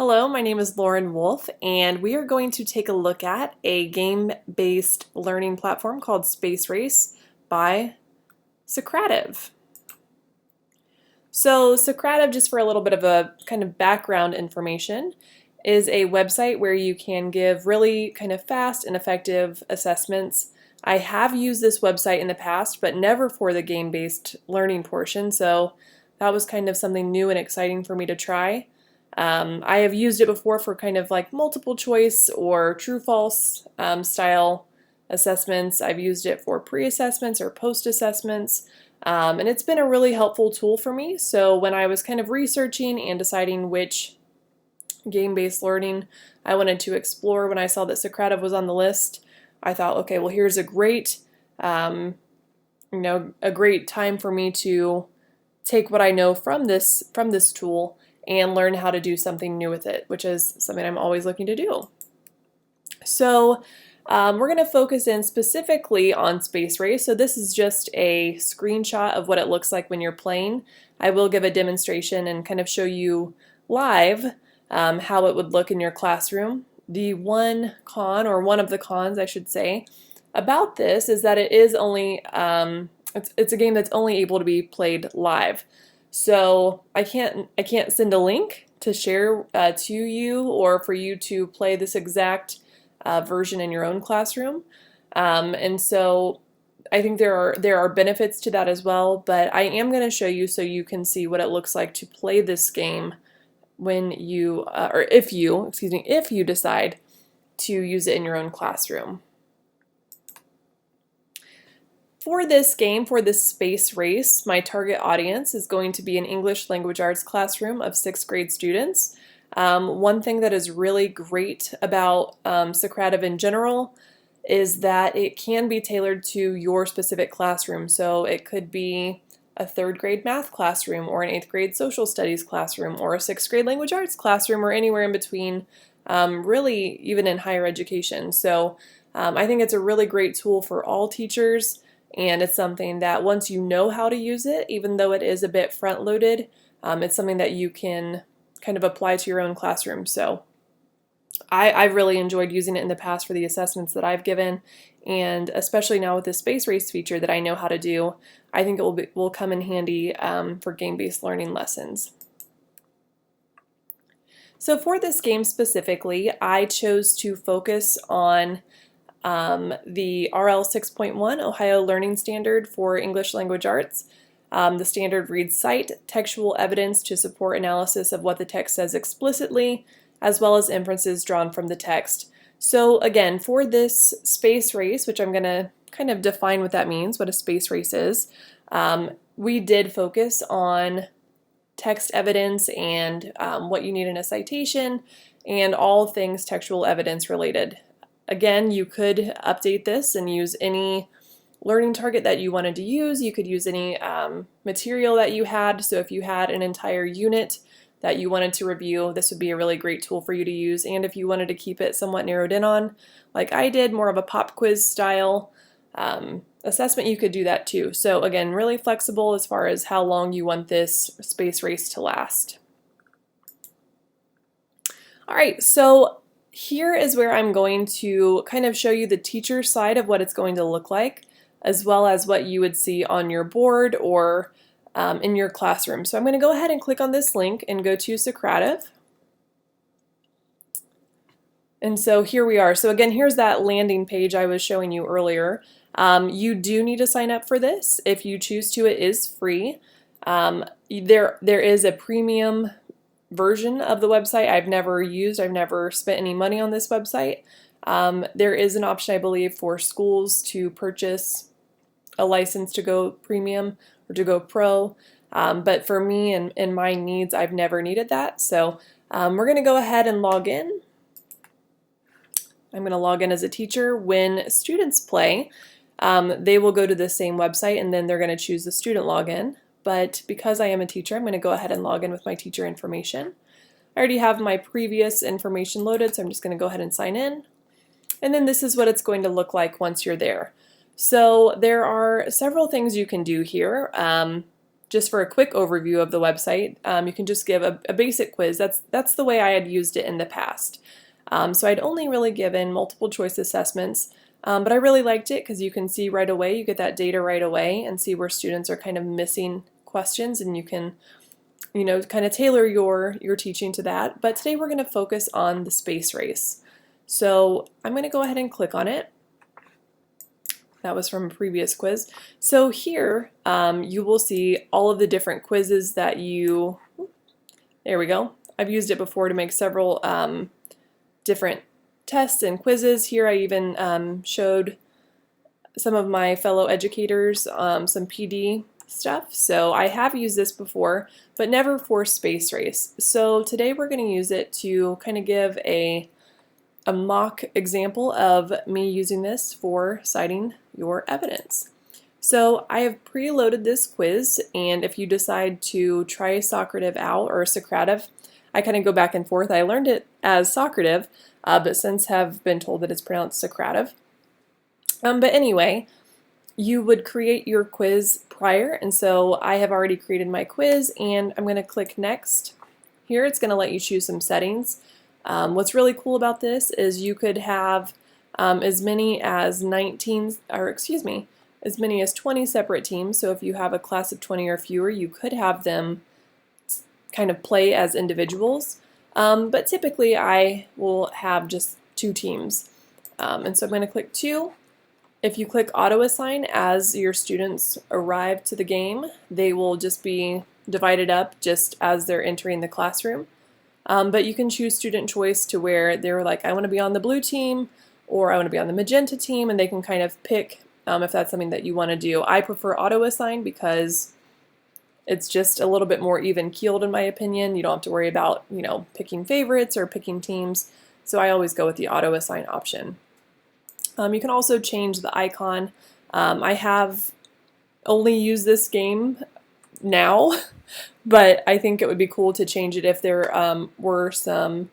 Hello, my name is Lauryn Wolfe, and we are going to take a look at a game-based learning platform called Space Race by Socrative. So Socrative, just for a little bit of a kind of background information, is a website where you can give really kind of fast and effective assessments. I have used this website in the past, but never for the game-based learning portion, so that was kind of something new and exciting for me to try. I have used it before for kind of like multiple choice or true-false style assessments. I've used it for pre-assessments or post-assessments, and it's been a really helpful tool for me. So when I was kind of researching and deciding which game-based learning I wanted to explore, when I saw that Socrative was on the list, I thought, okay, well, here's a great, a great time for me to take what I know from this tool and learn how to do something new with it, which is something I'm always looking to do. So we're going to focus in specifically on Space Race. So this is just a screenshot of what it looks like when you're playing. I will give a demonstration and kind of show you live how it would look in your classroom. The one con, or one of the cons I should say, about this is that it is only, it's a game that's only able to be played live. So I can't send a link to share to you or for you to play this exact version in your own classroom. And so I think there are benefits to that as well, but I am going to show you so you can see what it looks like to play this game when you, or if you decide to use it in your own classroom. For this game, for this Space Race, my target audience is going to be an English language arts classroom of 6th grade students. One thing that is really great about Socrative in general is that it can be tailored to your specific classroom. So it could be a 3rd grade math classroom, or an 8th grade social studies classroom, or a 6th grade language arts classroom, or anywhere in between, really even in higher education. So I think it's a really great tool for all teachers. And it's something that once you know how to use it, even though it is a bit front-loaded, it's something that you can kind of apply to your own classroom. So I've really enjoyed using it in the past for the assessments that I've given, and especially now with the Space Race feature that I know how to do, I think it will come in handy for game-based learning lessons. So for this game specifically, I chose to focus on the RL 6.1 Ohio Learning Standard for English Language Arts. The standard reads, cite textual evidence to support analysis of what the text says explicitly, as well as inferences drawn from the text. So again, for this Space Race, which I'm going to kind of define what that means, what a space race is, we did focus on text evidence and what you need in a citation, and all things textual evidence related. Again, you could update this and use any learning target that you wanted to use. You could use any material that you had. So if you had an entire unit that you wanted to review, this would be a really great tool for you to use. And if you wanted to keep it somewhat narrowed in on, like I did, more of a pop quiz style assessment, you could do that too. So again, really flexible as far as how long you want this space race to last. All right, so here is where I'm going to kind of show you the teacher side of what it's going to look like, as well as what you would see on your board or in your classroom. So I'm going to go ahead and click on this link and go to Socrative. And so here we are. So again, here's that landing page I was showing you earlier. You do need to sign up for this. If you choose to, it is free. There is a premium version of the website I've never used. I've never spent any money on this website. There is an option, I believe, for schools to purchase a license to go premium or to go pro, but for me and my needs, I've never needed that. So we're going to go ahead and log in. I'm going to log in as a teacher. When students play, they will go to the same website and then they're going to choose the student login. But because I am a teacher, I'm going to go ahead and log in with my teacher information. I already have my previous information loaded, so I'm just going to go ahead and sign in. And then this is what it's going to look like once you're there. So there are several things you can do here. just for a quick overview of the website, you can just give a basic quiz. That's the way I had used it in the past. So I'd only really given multiple choice assessments, but I really liked it because you can see right away, you get that data right away and see where students are kind of missing questions, and you can, kind of tailor your teaching to that. But today we're going to focus on the space race. So I'm going to go ahead and click on it. That was from a previous quiz. So here you will see all of the different quizzes that there we go. I've used it before to make several different tests and quizzes. Here I even showed some of my fellow educators some PD stuff. So I have used this before, but never for space race. So today we're going to use it to kind of give a mock example of me using this for citing your evidence. So I have preloaded this quiz, and if you decide to try Socrative out, or Socrative, I kind of go back and forth. I learned it as Socrative, but since have been told that it's pronounced Socrative. But anyway, you would create your quiz prior, and so I have already created my quiz, and I'm going to click Next. Here it's going to let you choose some settings. What's really cool about this is you could have as many as 20 separate teams. So if you have a class of 20 or fewer, you could have them kind of play as individuals. But typically I will have just 2 teams. And so I'm going to click 2. If you click auto assign as your students arrive to the game, they will just be divided up just as they're entering the classroom. But you can choose student choice to where they're like, I want to be on the blue team, or I want to be on the magenta team, and they can kind of pick if that's something that you want to do. I prefer auto assign because it's just a little bit more even keeled in my opinion. You don't have to worry about, picking favorites or picking teams. So I always go with the auto assign option. You can also change the icon. I have only used this game now, but I think it would be cool to change it if there were some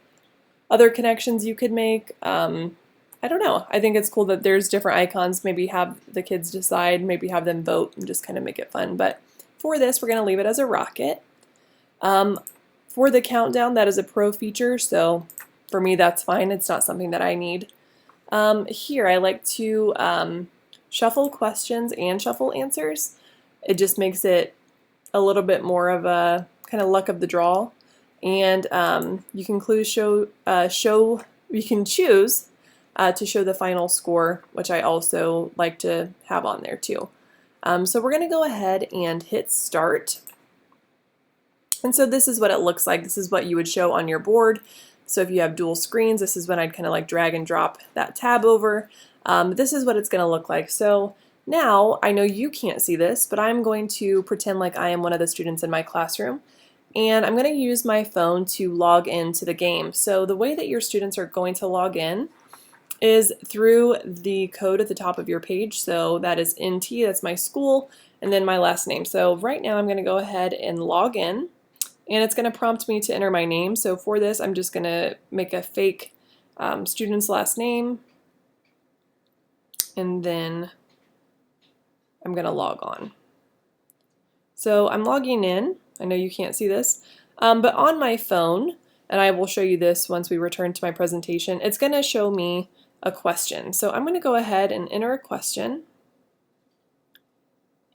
other connections you could make. I don't know. I think it's cool that there's different icons. Maybe have the kids decide, maybe have them vote and just kind of make it fun. But for this, we're going to leave it as a rocket. For the countdown, that is a pro feature, so for me that's fine. It's not something that I need. Here I like to shuffle questions and shuffle answers. It just makes it a little bit more of a kind of luck of the draw, and you can choose to show the final score, which I also like to have on there too. So we're going to go ahead and hit start. And so this is what it looks like. This is what you would show on your board. So if you have dual screens, this is when I'd kind of like drag and drop that tab over. This is what it's going to look like. So now I know you can't see this, but I'm going to pretend like I am one of the students in my classroom, and I'm going to use my phone to log into the game. So the way that your students are going to log in is through the code at the top of your page. So that is NT, that's my school, and then my last name. So right now I'm going to go ahead and log in, and it's going to prompt me to enter my name. So for this, I'm just going to make a fake student's last name, and then I'm going to log on. So I'm logging in. I know you can't see this, but on my phone, and I will show you this once we return to my presentation, it's going to show me a question. So I'm going to go ahead and enter a question.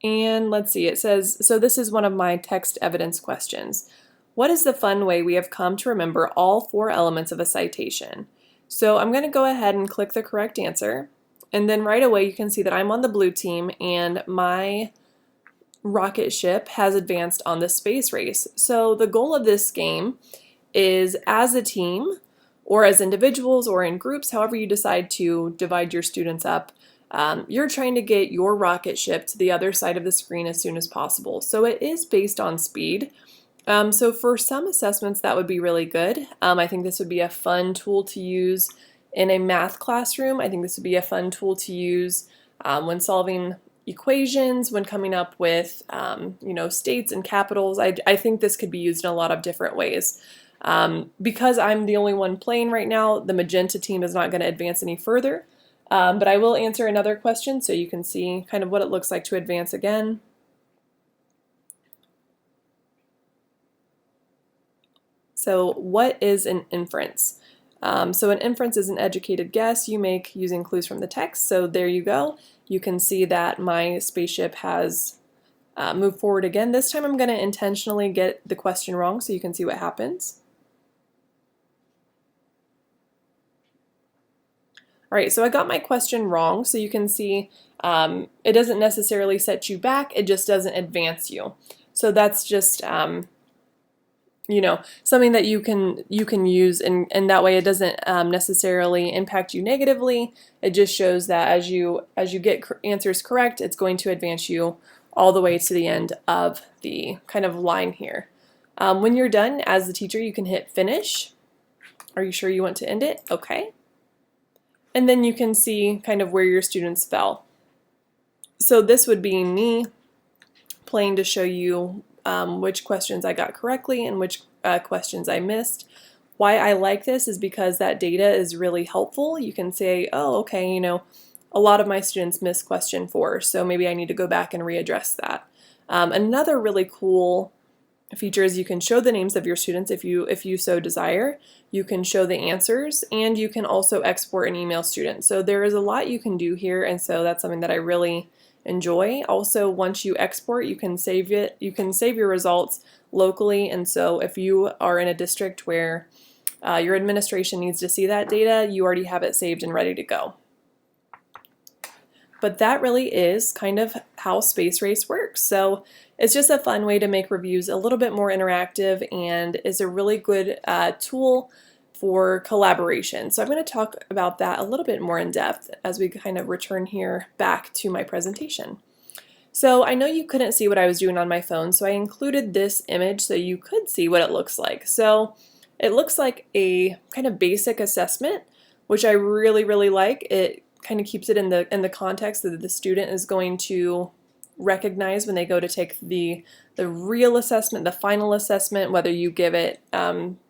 And let's see, it says, so this is one of my text evidence questions. What is the fun way we have come to remember all 4 elements of a citation? So I'm going to go ahead and click the correct answer. And then right away you can see that I'm on the blue team and my rocket ship has advanced on the space race. So the goal of this game is, as a team or as individuals or in groups, however you decide to divide your students up, you're trying to get your rocket ship to the other side of the screen as soon as possible. So it is based on speed. So for some assessments that would be really good. I think this would be a fun tool to use in a math classroom. I think this would be a fun tool to use when solving equations, when coming up with states and capitals. I think this could be used in a lot of different ways. Because I'm the only one playing right now, the magenta team is not going to advance any further, but I will answer another question so you can see kind of what it looks like to advance again. So what is an inference? So an inference is an educated guess you make using clues from the text. So there you go. You can see that my spaceship has moved forward again. This time I'm going to intentionally get the question wrong so you can see what happens. All right, so I got my question wrong, so you can see it doesn't necessarily set you back, it just doesn't advance you. So that's just something that you can use, and that way it doesn't necessarily impact you negatively. It just shows that as you get answers correct, it's going to advance you all the way to the end of the kind of line here. When you're done as the teacher, you can hit finish. Are you sure you want to end it? Okay. And then you can see kind of where your students fell. So this would be me playing to show you which questions I got correctly and which questions I missed. Why I like this is because that data is really helpful. You can say, oh, okay, a lot of my students missed question 4, so maybe I need to go back and readdress that. Another really cool feature is you can show the names of your students if you so desire. You can show the answers, and you can also export and email students. So there is a lot you can do here, and so that's something that I really enjoy. Also, once you export, you can save it. You can save your results locally, and so if you are in a district where your administration needs to see that data, you already have it saved and ready to go. But that really is kind of how Space Race works. So it's just a fun way to make reviews a little bit more interactive, and is a really good tool for collaboration. So I'm going to talk about that a little bit more in depth as we kind of return here back to my presentation. So I know you couldn't see what I was doing on my phone, so I included this image so you could see what it looks like. So it looks like a kind of basic assessment, which I really, really like. It kind of keeps it in the context that the student is going to recognize when they go to take the real assessment, the final assessment, whether you give it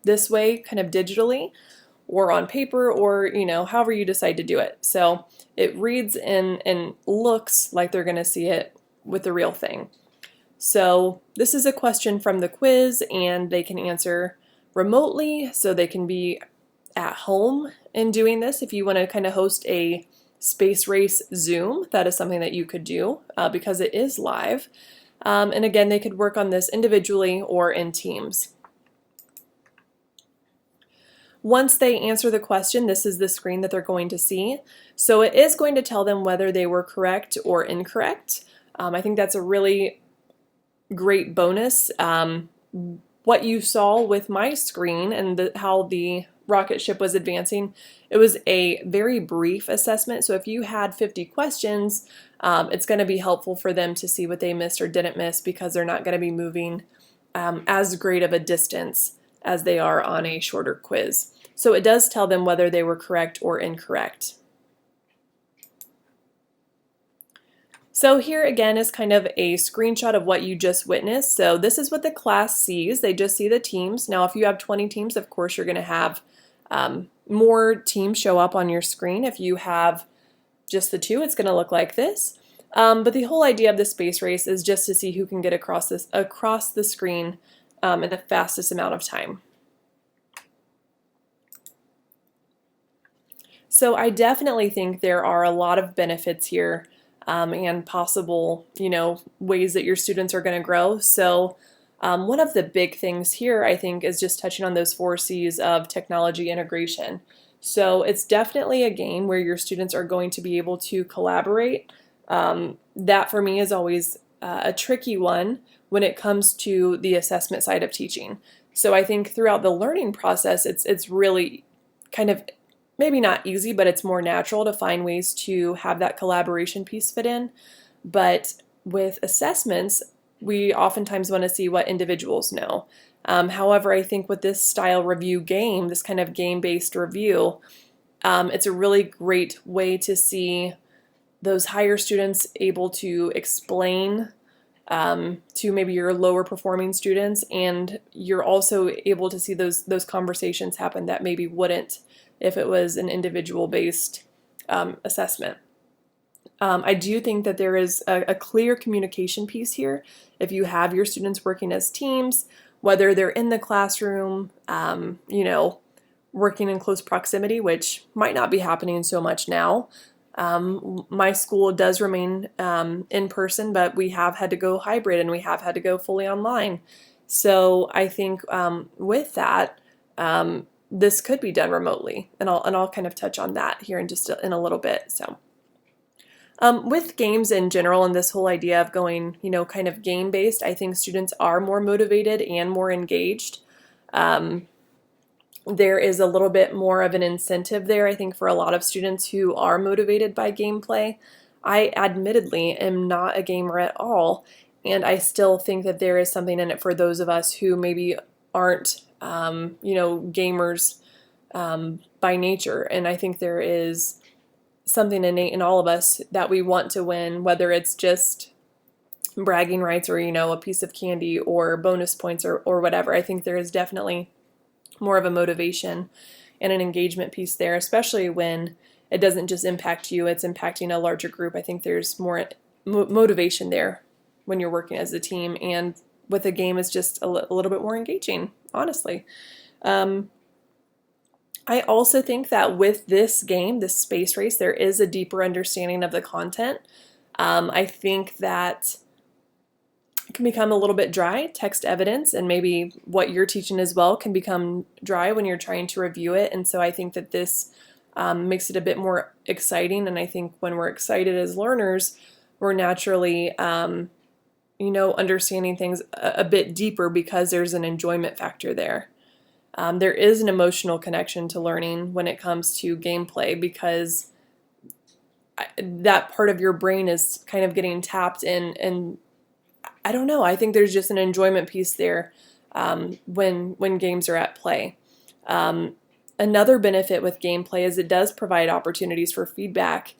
this way, kind of digitally, or on paper, or however you decide to do it. So it reads and looks like they're going to see it with the real thing. So this is a question from the quiz, and they can answer remotely, so they can be at home in doing this. If you want to kind of host a Space Race Zoom, that is something that you could do because it is live. And again, they could work on this individually or in teams. Once they answer the question, this is the screen that they're going to see. So it is going to tell them whether they were correct or incorrect. I think that's a really great bonus. What you saw with my screen and how the rocket ship was advancing, it was a very brief assessment. So if you had 50 questions, it's going to be helpful for them to see what they missed or didn't miss, because they're not going to be moving as great of a distance as they are on a shorter quiz. So it does tell them whether they were correct or incorrect. So here again is kind of a screenshot of what you just witnessed. So this is what the class sees. They just see the teams. Now if you have 20 teams, of course you're going to have more teams show up on your screen. If you have just the 2, it's going to look like this. But the whole idea of the Space Race is just to see who can get across the screen in the fastest amount of time. So I definitely think there are a lot of benefits here and possible, ways that your students are going to grow. So one of the big things here, I think, is just touching on those 4 C's of technology integration. So it's definitely a game where your students are going to be able to collaborate. That for me is always a tricky one when it comes to the assessment side of teaching. So I think throughout the learning process, it's really kind of maybe not easy, but it's more natural to find ways to have that collaboration piece fit in. But with assessments, we oftentimes want to see what individuals know. However, I think with this style review game, this kind of game-based review, it's a really great way to see those higher students able to explain to maybe your lower performing students, and you're also able to see those conversations happen that maybe wouldn't if it was an individual based assessment. I do think that there is a clear communication piece here. If you have your students working as teams, whether they're in the classroom, working in close proximity, which might not be happening so much now. My school does remain in person, but we have had to go hybrid and we have had to go fully online. So I think with that, this could be done remotely, and I'll kind of touch on that here in a little bit. So with games in general and this whole idea of going, kind of game based, I think students are more motivated and more engaged. There is a little bit more of an incentive there, I think, for a lot of students who are motivated by gameplay. I admittedly am not a gamer at all, and I still think that there is something in it for those of us who maybe aren't, gamers by nature. And I think there is something innate in all of us that we want to win, whether it's just bragging rights or, a piece of candy or bonus points or whatever. I think there is definitely more of a motivation and an engagement piece there, especially when it doesn't just impact you, it's impacting a larger group. I think there's more motivation there when you're working as a team, and with a game is just a little bit more engaging, honestly. I also think that with this game, this space race, there is a deeper understanding of the content. I think that it can become a little bit dry, text evidence, and maybe what you're teaching as well can become dry when you're trying to review it. And so I think that this makes it a bit more exciting. And I think when we're excited as learners, we're naturally, understanding things a bit deeper because there's an enjoyment factor there. There is an emotional connection to learning when it comes to gameplay, because that part of your brain is kind of getting tapped in, and I don't know, I think there's just an enjoyment piece there when games are at play. Another benefit with gameplay is it does provide opportunities for feedback,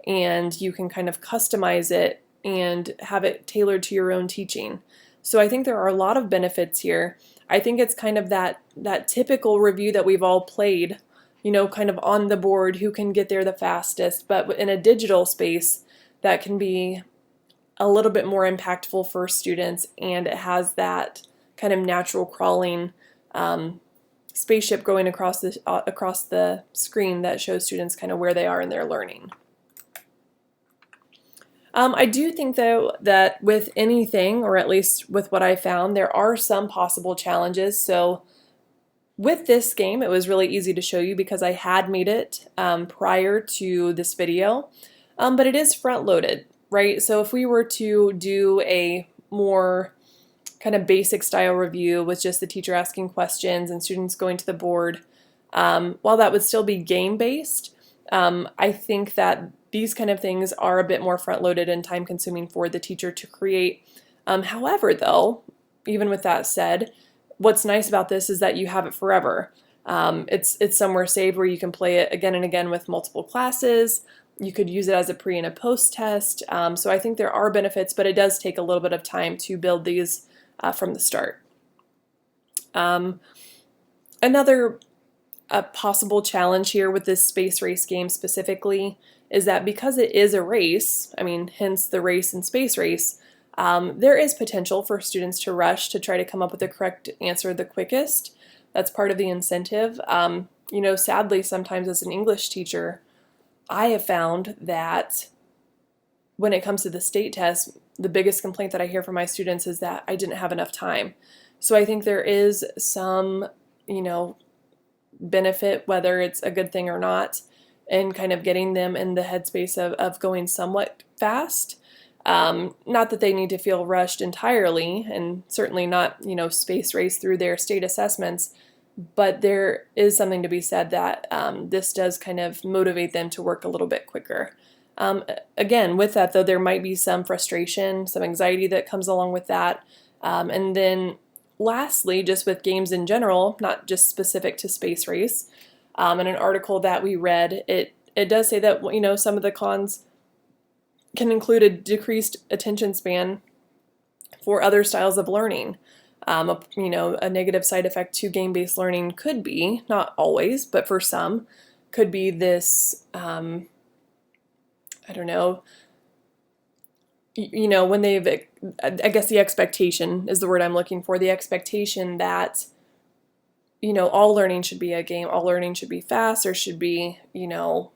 and you can kind of customize it and have it tailored to your own teaching. So I think there are a lot of benefits here. I think it's kind of that typical review that we've all played, kind of on the board, who can get there the fastest, but in a digital space that can be a little bit more impactful for students, and it has that kind of natural crawling spaceship going across the screen that shows students kind of where they are in their learning. I do think, though, that with anything, or at least with what I found, there are some possible challenges. So with this game, it was really easy to show you because I had made it prior to this video, but it is front-loaded, right? So if we were to do a more kind of basic style review with just the teacher asking questions and students going to the board, while that would still be game-based, I think that these kind of things are a bit more front-loaded and time-consuming for the teacher to create. However, though, even with that said, what's nice about this is that you have it forever. It's somewhere saved where you can play it again and again with multiple classes. You could use it as a pre and a post test. So I think there are benefits, but it does take a little bit of time to build these from the start. Another possible challenge here with this space race game specifically is that because it is a race, hence the race and space race, there is potential for students to rush to try to come up with the correct answer the quickest. That's part of the incentive. Sadly, sometimes as an English teacher, I have found that when it comes to the state test, the biggest complaint that I hear from my students is that I didn't have enough time. So I think there is some, benefit, whether it's a good thing or not, and kind of getting them in the headspace of going somewhat fast. Not that they need to feel rushed entirely, and certainly not, space race through their state assessments, but there is something to be said that this does kind of motivate them to work a little bit quicker. Again, with that, though, there might be some frustration, some anxiety that comes along with that. And then lastly, just with games in general, not just specific to Space Race, in an article that we read, it does say that, some of the cons can include a decreased attention span for other styles of learning. A negative side effect to game-based learning could be, not always, but for some, could be this, you know, when they've, I guess the expectation is the word I'm looking for, the expectation that, you know, all learning should be a game, all learning should be fast, there should be, you know,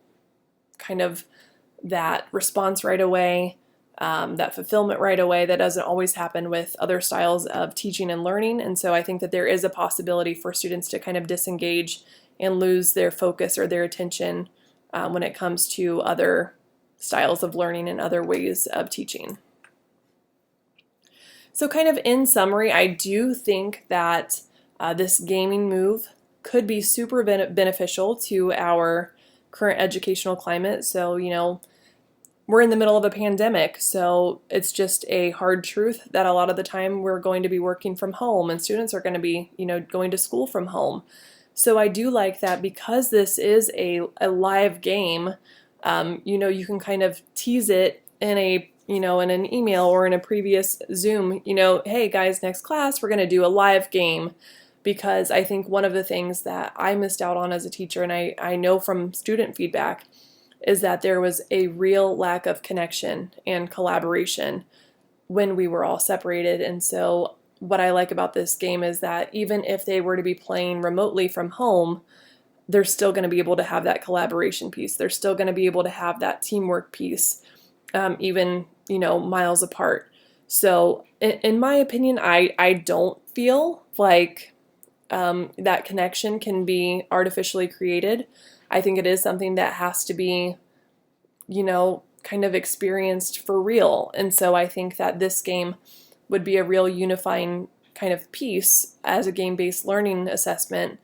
kind of that response right away, that fulfillment right away. That doesn't always happen with other styles of teaching and learning. And so I think that there is a possibility for students to kind of disengage and lose their focus or their attention when it comes to other styles of learning and other ways of teaching. So kind of in summary, I do think that this gaming move could be super beneficial to our current educational climate. So, you know, we're in the middle of a pandemic, so it's just a hard truth that a lot of the time we're going to be working from home and students are going to be, you know, going to school from home. So I do like that because this is a live game, you know, you can kind of tease it in a, you know, in an email or in a previous Zoom, you know, hey guys, next class, we're going to do a live game. Because I think one of the things that I missed out on as a teacher, and I know from student feedback, is that there was a real lack of connection and collaboration when we were all separated. And so what I like about this game is that even if they were to be playing remotely from home, they're still going to be able to have that collaboration piece. They're still going to be able to have that teamwork piece, even, you know, miles apart. So in my opinion, I don't feel like that connection can be artificially created. I think it is something that has to be, you know, kind of experienced for real. And so I think that this game would be a real unifying kind of piece as a game-based learning assessment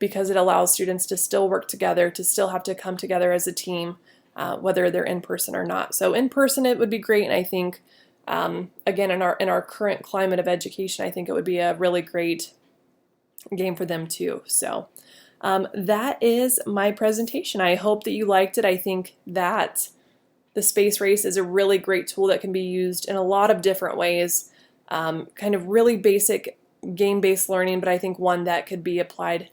because it allows students to still work together, to still have to come together as a team, whether they're in person or not. So in person it would be great, and I think, again, in our current climate of education, I think it would be a really great game for them too. So that is my presentation. I hope that you liked it. I think that the space race is a really great tool that can be used in a lot of different ways, kind of really basic game-based learning, but I think one that could be applied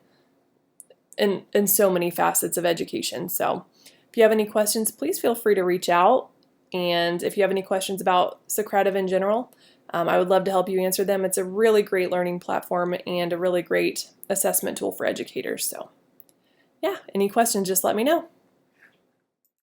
in so many facets of education. So if you have any questions, please feel free to reach out. And if you have any questions about Socrative in general, I would love to help you answer them. It's a really great learning platform and a really great assessment tool for educators. So yeah, any questions, just let me know.